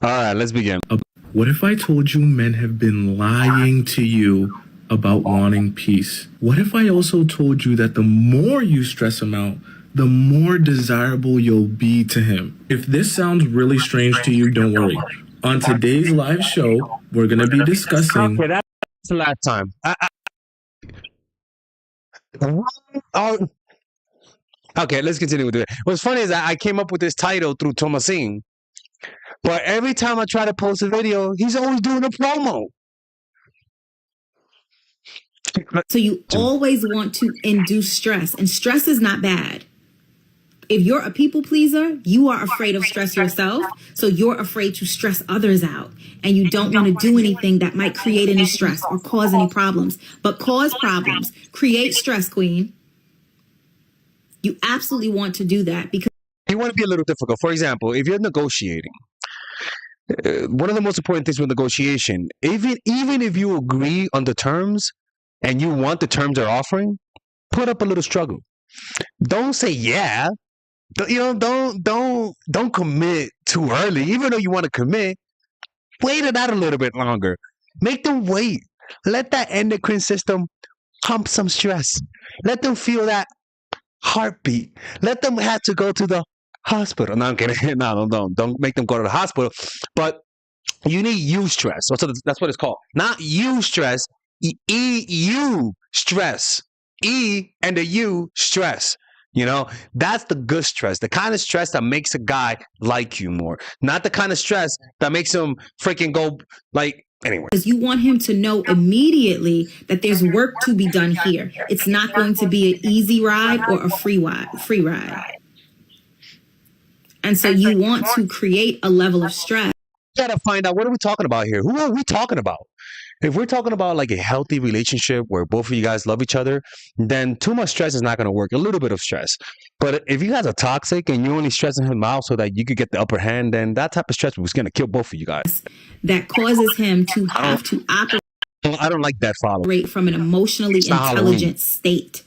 All right, let's begin. What if I told you men have been lying to you about wanting peace? What if I also told you that the more you stress him out, the more desirable you'll be to him? If this sounds really strange to you, don't worry. On today's live show, we're going to be discussing... Okay, that's the last time. Okay, let's continue with it. What's funny is that I came up with this title through Thomasine, but every time I try to post a video, he's always doing a promo. So you always want to induce stress, and stress is not bad. If you're a people pleaser, you are afraid of stress yourself, so you're afraid to stress others out, and you don't want to do anything that might create any stress or cause any problems. But cause problems, create stress, queen. You absolutely want to do that because you want to be a little difficult. For example, if you're negotiating, one of the most important things with negotiation, even if you agree on the terms and you want the terms they're offering, put up a little struggle. Don't say yeah. Don't commit too early. Even though you want to commit, wait it out a little bit longer. Make them wait. Let that endocrine system pump some stress. Let them feel that heartbeat. Let them have to go to the hospital. No, I'm kidding. No, don't make them go to the hospital. But you need you stress. So that's what it's called. Not you stress. EU stress. E and the U stress. You know, that's the good stress, the kind of stress that makes a guy like you more, not the kind of stress that makes him freaking go like anyway. Because you want him to know immediately that there's work to be done here. It's not going to be an easy ride or a free ride. And so you want to create a level of stress. You gotta find out, what are we talking about here? Who are we talking about? If we're talking about like a healthy relationship where both of you guys love each other, then too much stress is not going to work. A little bit of stress. But if you guys are toxic and you're only stressing him out so that you could get the upper hand, then that type of stress was going to kill both of you guys. That causes him to have to operate. I don't like that follow. From an emotionally intelligent state.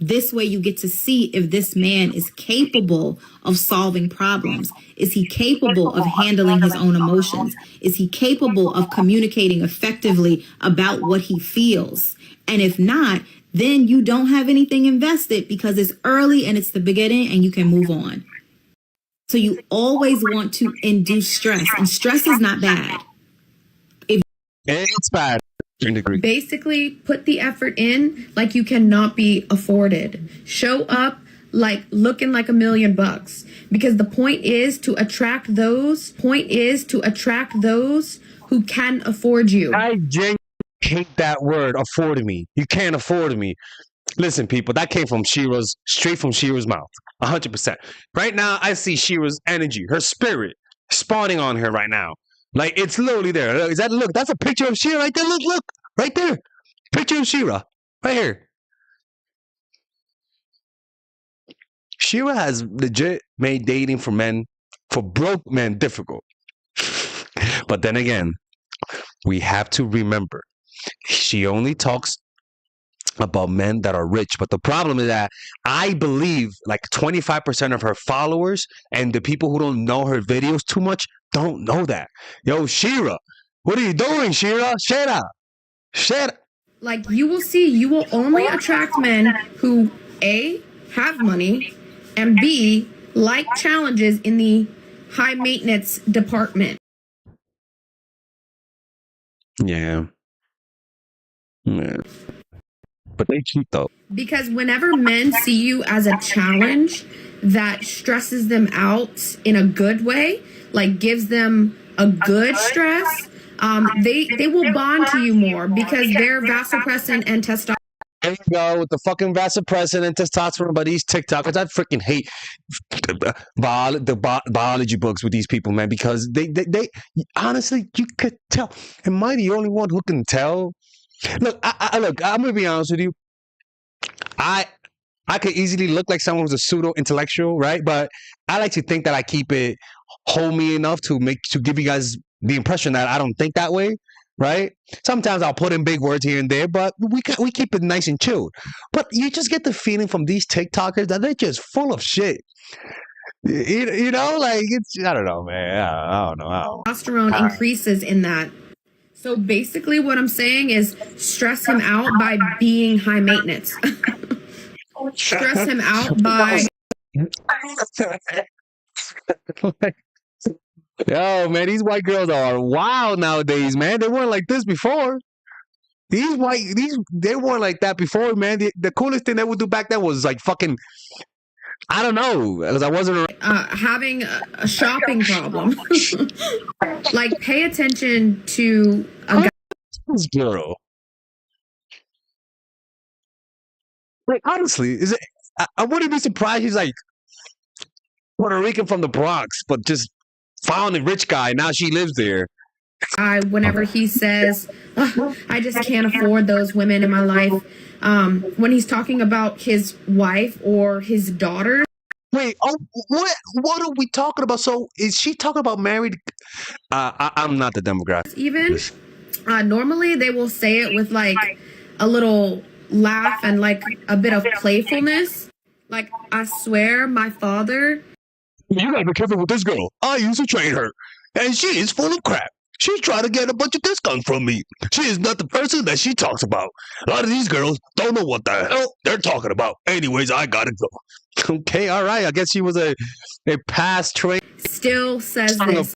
This way you get to see if this man is capable of solving problems. Is he capable of handling his own emotions? Is he capable of communicating effectively about what he feels? And if not, then you don't have anything invested because it's early and it's the beginning and you can move on. So you always want to induce stress, and stress is not bad. It's bad. Basically, put the effort in like you cannot be afforded. Show up like looking like $1 million, because the point is to attract those who can afford you. I genuinely hate that word, afford me. You can't afford me. Listen, people, that came from straight from Shira's mouth, 100%. Right now, I see Shira's energy, her spirit, spawning on her right now. Like, it's literally there. Look, that's a picture of Shira right there. Look, right there. Picture of Shira, right here. Shira has legit made dating for broke men difficult. But then again, we have to remember, she only talks about men that are rich. But the problem is that I believe like 25% of her followers and the people who don't know her videos too much don't know that. Yo, Shira, what are you doing, Shira? Shut up. Like, you will see, you will only attract men who A, have money, and B, like challenges in the high maintenance department. Yeah. But they cheat though. Because whenever men see you as a challenge that stresses them out in a good way, like gives them a good stress, they will bond to you more because they're vasopressin and testosterone. There you go with the fucking vasopressin and testosterone by these TikTokers. I freaking hate the biology books with these people, man, because they honestly, you could tell. Am I the only one who can tell? Look, I'm gonna be honest with you. I could easily look like someone who's a pseudo intellectual, right? But I like to think that I keep it homey enough to give you guys the impression that I don't think that way, right? Sometimes I'll put in big words here and there, but we keep it nice and chilled. But you just get the feeling from these TikTokers that they're just full of shit. You know, like it's I don't know, man. I don't know. Testosterone increases in that. So basically what I'm saying is stress him out by being high maintenance. Stress him out by Yo, man, these white girls are wild nowadays, man. They weren't like this before. They weren't like that before, man. The coolest thing they would do back then was like fucking, I don't know, because I wasn't around. having a shopping problem. Like, pay attention to a guy. This girl. Like, honestly, is it? I wouldn't be surprised. He's like Puerto Rican from the Bronx, but just found a rich guy. Now she lives there. Whenever he says, "Oh, I just can't afford those women in my life," when he's talking about his wife or his daughter. Wait, what are we talking about? So is she talking about married? I'm not the demographic. Even normally they will say it with like a little laugh and like a bit of playfulness. Like, I swear my father. You gotta be careful with this girl. I used to train her, and she is full of crap. She's trying to get a bunch of discounts from me. She is not the person that she talks about. A lot of these girls don't know what the hell they're talking about. Anyways, I gotta go. Okay, all right. I guess she was a past train. Still says this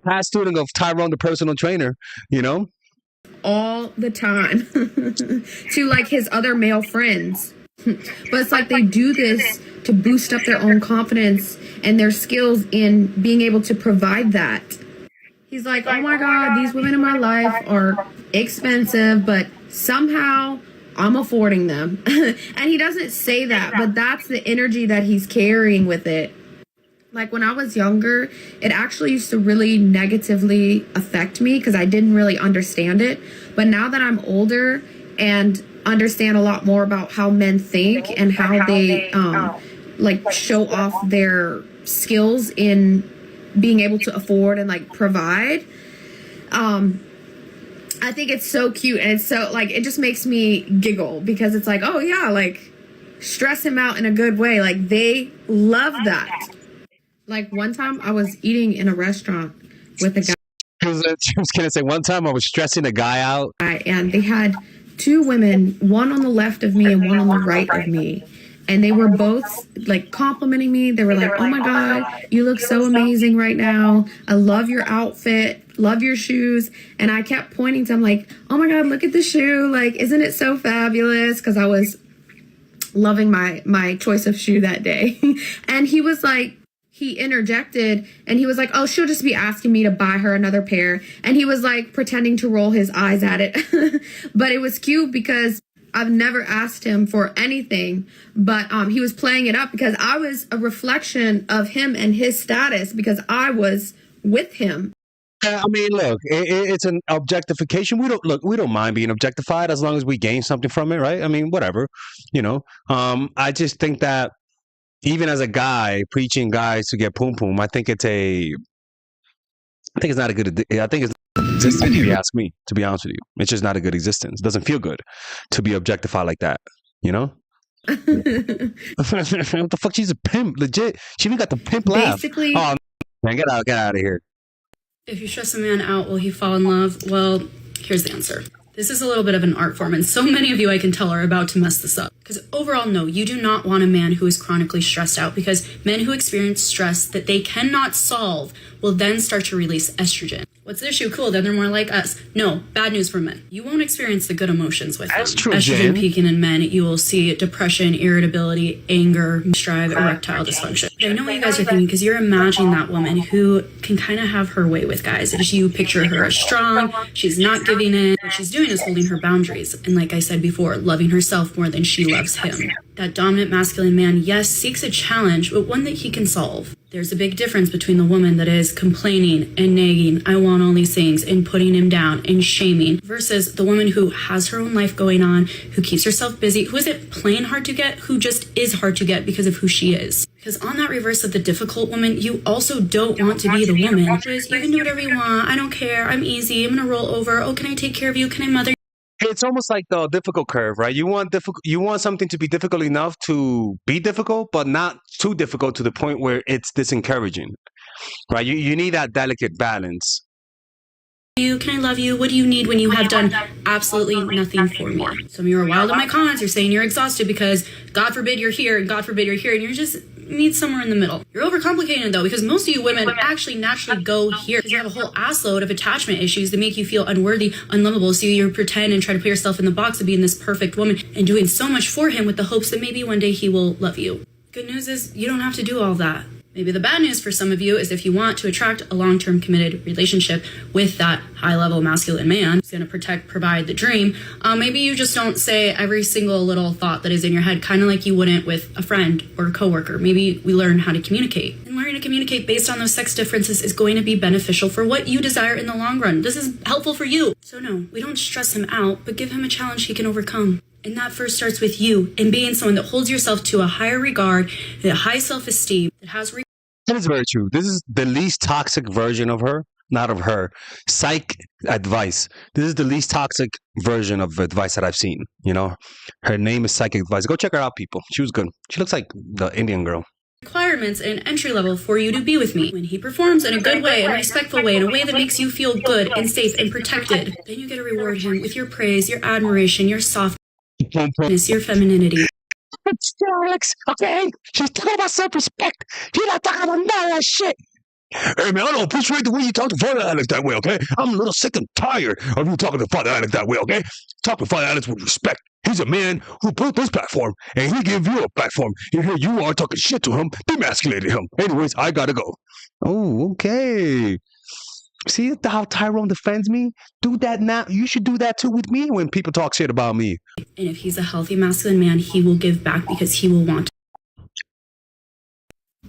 Past student of Tyrone, the personal trainer. You know, all the time to like his other male friends. But it's like they do this to boost up their own confidence and their skills in being able to provide that. He's like, oh my God, these women in my life are expensive, but somehow I'm affording them. And he doesn't say that, but that's the energy that he's carrying with it. Like, when I was younger, it actually used to really negatively affect me because I didn't really understand it. But now that I'm older and understand a lot more about how men think and how they like show off their skills in being able to afford and like provide, I think it's so cute. And it's so like, it just makes me giggle because it's like, oh yeah, like stress him out in a good way. Like, they love that. Like, one time I was eating in a restaurant with a guy. I was gonna say, one time I was stressing a guy out, And they had two women, one on the left of me and one on the right of me. And they were both like complimenting me. They were like, oh my God, you look so amazing right now. I love your outfit, love your shoes. And I kept pointing to him like, oh my God, look at the shoe. Like, isn't it so fabulous? Because I was loving my choice of shoe that day. And he was like, he interjected and he was like, oh, she'll just be asking me to buy her another pair. And he was like pretending to roll his eyes at it. But it was cute because I've never asked him for anything, but he was playing it up because I was a reflection of him and his status because I was with him. I mean, look, it's an objectification. We don't mind being objectified as long as we gain something from it, right? I mean, whatever, you know. I just think that even as a guy preaching guys to get poom poom, I think it's not a good. I think it's existence. If you ask me, to be honest with you, it's just not a good existence. It doesn't feel good to be objectified like that, you know. What the fuck? She's a pimp, legit. She even got the pimp laugh. Basically, oh man, get out of here. If you stress a man out, will he fall in love? Well, here's the answer. This is a little bit of an art form, and so many of you I can tell are about to mess this up. Because overall, no, you do not want a man who is chronically stressed out, because men who experience stress that they cannot solve will then start to release estrogen. What's the issue? Cool, then they're more like us. No, bad news for men. You won't experience the good emotions with them. Estrogen peaking in men, you will see depression, irritability, anger, strive, erectile dysfunction. I know what you guys are thinking, because you're imagining that woman who can kind of have her way with guys. As you picture her as strong, she's not giving in. What she's doing is holding her boundaries. And like I said before, loving herself more than she loves him. That dominant masculine man, yes, seeks a challenge, but one that he can solve. There's a big difference between the woman that is complaining and nagging, I want all these things, and putting him down and shaming, versus the woman who has her own life going on, who keeps herself busy, who isn't plain hard to get, who just is hard to get because of who she is. Because on that reverse of the difficult woman, you also don't want to be the woman who is, you can do whatever you want, I don't care, I'm easy, I'm gonna roll over, oh, can I take care of you, can I mother you? it's almost like the difficult curve, right? You want something to be difficult enough to be difficult, but not too difficult to the point where it's disencouraging, right? You need that delicate balance. Can I love you? What do you need when you have done absolutely nothing for me? Some of you are wild in my comments. You're saying you're exhausted because God forbid you're here and God forbid you're here and you're just need somewhere in the middle. You're overcomplicating it though, because most of you women actually naturally go here because you have a whole assload of attachment issues that make you feel unworthy, unlovable. So you pretend and try to put yourself in the box of being this perfect woman and doing so much for him with the hopes that maybe one day he will love you. Good news is you don't have to do all that. Maybe the bad news for some of you is if you want to attract a long-term committed relationship with that high-level masculine man who's going to protect, provide the dream, maybe you just don't say every single little thought that is in your head, kind of like you wouldn't with a friend or a coworker. Maybe we learn how to communicate. And learning to communicate based on those sex differences is going to be beneficial for what you desire in the long run. This is helpful for you. So no, we don't stress him out, but give him a challenge he can overcome. And that first starts with you and being someone that holds yourself to a higher regard, a high self-esteem, that has. That is very true. This is the least toxic version of her, not of her. Psych advice. This is the least toxic version of advice that I've seen. You know, her name is Psychic Advice. Go check her out, people. She was good. She looks like the Indian girl. Requirements and entry level for you to be with me. When he performs in a good way, in a respectful way, in a way that makes you feel good and safe and protected, then you get to reward him with your praise, your admiration, your softness, your femininity. Alex, okay? She's talking about self-respect. She's not talking about none of that shit. Hey, man, I don't appreciate the way you talk to Father Alex that way, okay? I'm a little sick and tired of you talking to Father Alex that way, okay? Talk to Father Alex with respect. He's a man who built this platform, and he gave you a platform. And here you are talking shit to him, demasculating him. Anyways, I gotta go. Oh, okay. See how Tyrone defends me? Do that now. You should do that too with me when people talk shit about me. And if he's a healthy masculine man, he will give back because he will want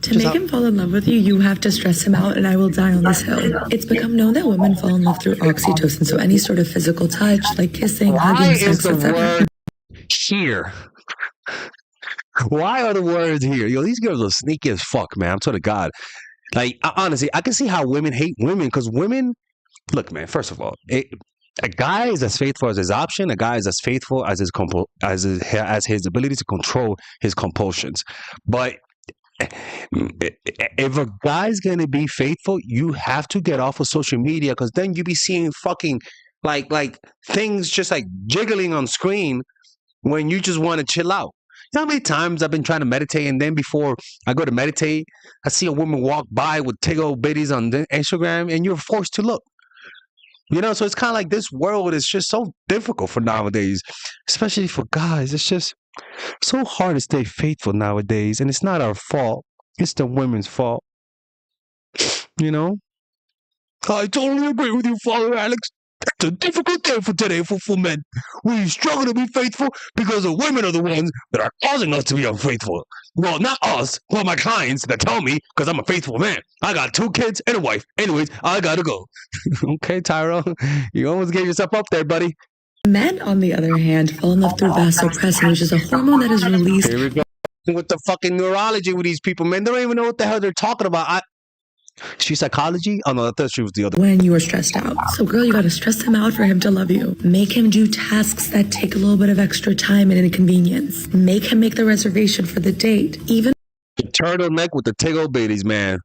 to make him fall in love with you, you have to stress him out, and I will die on this hill. It's become known that women fall in love through oxytocin, so any sort of physical touch, like kissing, hugging, sex, etc. Here. Why are the words here? Yo, these girls are sneaky as fuck, man. I'm sort of God. Like, honestly, I can see how women hate women because women, look, man, first of all, a guy is as faithful as his option. A guy is as faithful as his ability to control his compulsions. But if a guy's going to be faithful, you have to get off of social media because then you be seeing fucking like things just like jiggling on screen when you just want to chill out. You know how many times I've been trying to meditate and then before I go to meditate, I see a woman walk by with tickle bitties on Instagram and you're forced to look. You know, so it's kind of like this world is just so difficult for nowadays, especially for guys. It's just so hard to stay faithful nowadays. And it's not our fault. It's the women's fault. You know? I totally agree with you, Father Alex. It's a difficult day for today for men. We struggle to be faithful because the women are the ones that are causing us to be unfaithful. Well, not us, but my clients that tell me because I'm a faithful man. I got 2 kids and a wife. Anyways, I gotta go. Okay, Tyrone, you almost gave yourself up there, buddy. Men, on the other hand, fall in love through vasopressin, which is a hormone that is released. Here we go. With the fucking neurology with these people, man. They don't even know what the hell they're talking about. She's psychology? Oh no, I thought she was the other. When you are stressed out. So girl, you gotta stress him out for him to love you. Make him do tasks that take a little bit of extra time and inconvenience. Make him make the reservation for the date. Even turtleneck with the tickle bitties, man.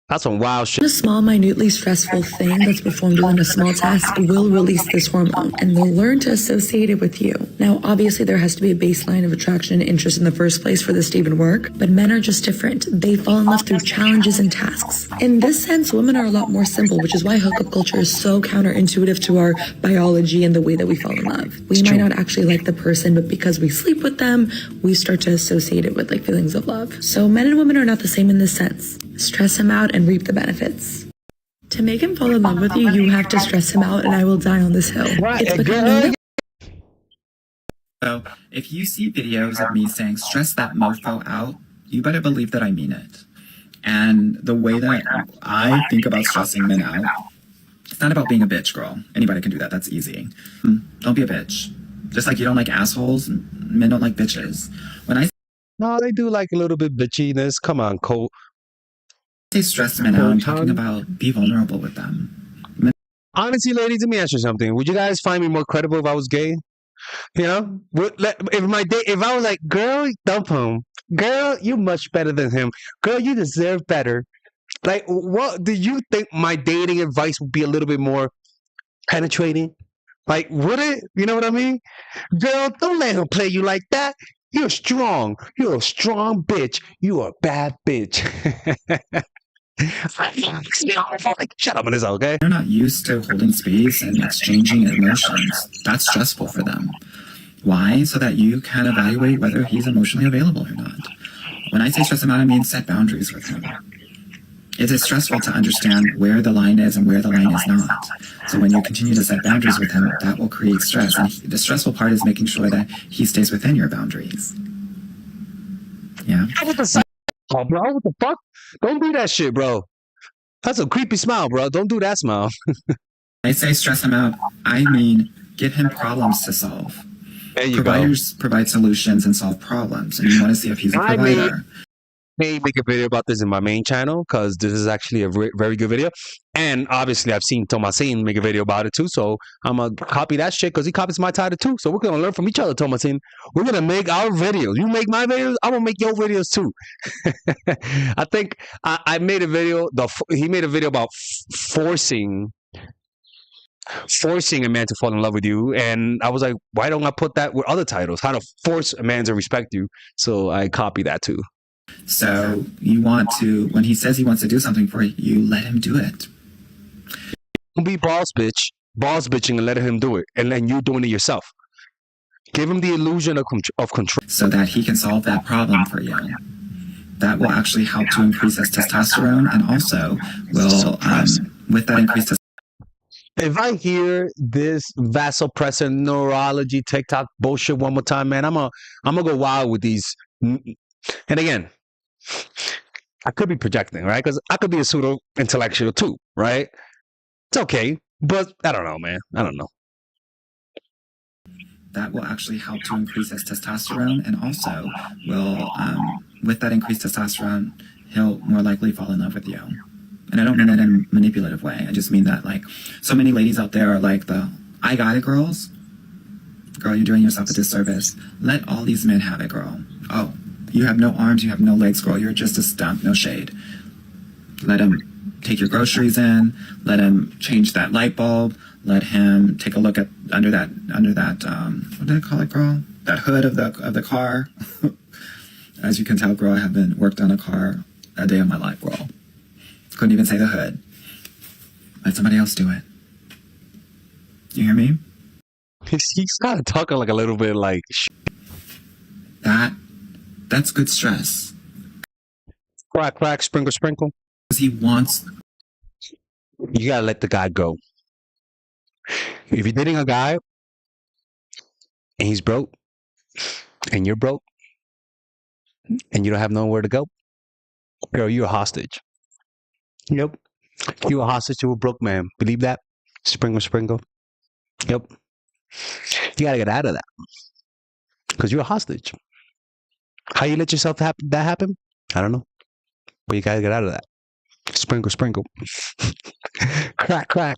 That's some wild shit. A small, minutely stressful thing that's performed within a small task will release this hormone, and they'll learn to associate it with you. Now, obviously, there has to be a baseline of attraction and interest in the first place for this to even work, but men are just different. They fall in love through challenges and tasks. In this sense, women are a lot more simple, which is why hookup culture is so counterintuitive to our biology and the way that we fall in love. We might not actually like the person, but because we sleep with them, we start to associate it with like feelings of love. So men and women are not the same in this sense. Stress him out and reap the benefits. To make him fall in love with you, you have to stress him out, and I will die on this hill. It's become known. So, if you see videos of me saying stress that mofo out, you better believe that I mean it. And the way that I think about stressing men out, it's not about being a bitch, girl. Anybody can do that. That's easy. Don't be a bitch. Just like you don't like assholes, men don't like bitches. When I No, they do like a little bit bitchiness. Come on, Cole. say stress men out, I'm talking about be vulnerable with them. Honestly, ladies, let me ask you something. Would you guys find me more credible if I was gay? You know, if I was like, girl, dump him. Girl, you much better than him. Girl, you deserve better. Like, what do you think my dating advice would be a little bit more penetrating? Like, would it? You know what I mean? Girl, don't let him play you like that. You're strong. You're a strong bitch. You are a bad bitch. Shut up on this, okay? They're not used to holding space and exchanging emotions. That's stressful for them. Why? So that you can evaluate whether he's emotionally available or not. When I say stress him out, I mean set boundaries with him. It is stressful to understand where the line is and where the line is not. So when you continue to set boundaries with him, that will create stress. And the stressful part is making sure that he stays within your boundaries. Yeah. Oh, bro, what the fuck? Don't do that shit, bro. That's a creepy smile, bro. Don't do that smile. I say stress him out, I mean give him problems to solve. There you Providers provide solutions and solve problems, and you want to see if he's a provider. May make a video about this in my main channel because this is actually a very good video. And obviously, I've seen Thomasin make a video about it too. So I'm going to copy that shit because he copies my title too. So we're going to learn from each other, Thomasin. We're going to make our videos. You make my videos, I'm going to make your videos too. I think I made a video. He made a video about forcing a man to fall in love with you, and I was like, why don't I put that with other titles? How to force a man to respect you. So I copy that too. So you want to, when he says he wants to do something for you, you let him do it. Don't be boss bitching and let him do it, and then you doing it yourself. Give him the illusion of control, so that he can solve that problem for you. That will actually help to increase his testosterone, and also will, with that increased testosterone. If I hear this vasopressor neurology TikTok bullshit one more time, man, I'm gonna go wild with these. And again, I could be projecting, right? Because I could be a pseudo intellectual too, right? It's okay, but I don't know, man. I don't know. That will actually help to increase his testosterone, and also will, with that increased testosterone, he'll more likely fall in love with you. And I don't mean that in a manipulative way. I just mean that, like, so many ladies out there are like the, I got it, girls. Girl, you're doing yourself a disservice. Let all these men have it, girl. Oh, you have no arms, you have no legs, girl. You're just a stump, no shade. Let him take your groceries in. Let him change that light bulb. Let him take a look at under that what did I call it, girl? That hood of the car. As you can tell, girl, I haven't worked on a car a day of my life, girl. Couldn't even say the hood. Let somebody else do it. You hear me? He's kind of talking like a little bit like... That's good stress. Crack, crack, sprinkle, sprinkle. Because he wants... You gotta let the guy go. If you're dating a guy and he's broke and you're broke and you don't have nowhere to go, girl, you're a hostage. Yep. You're a hostage to a broke man. Believe that? Sprinkle, sprinkle. Yep. You gotta get out of that. Because you're a hostage. How you let yourself that happen? I don't know. But you gotta get out of that. Sprinkle, sprinkle. Crack, crack.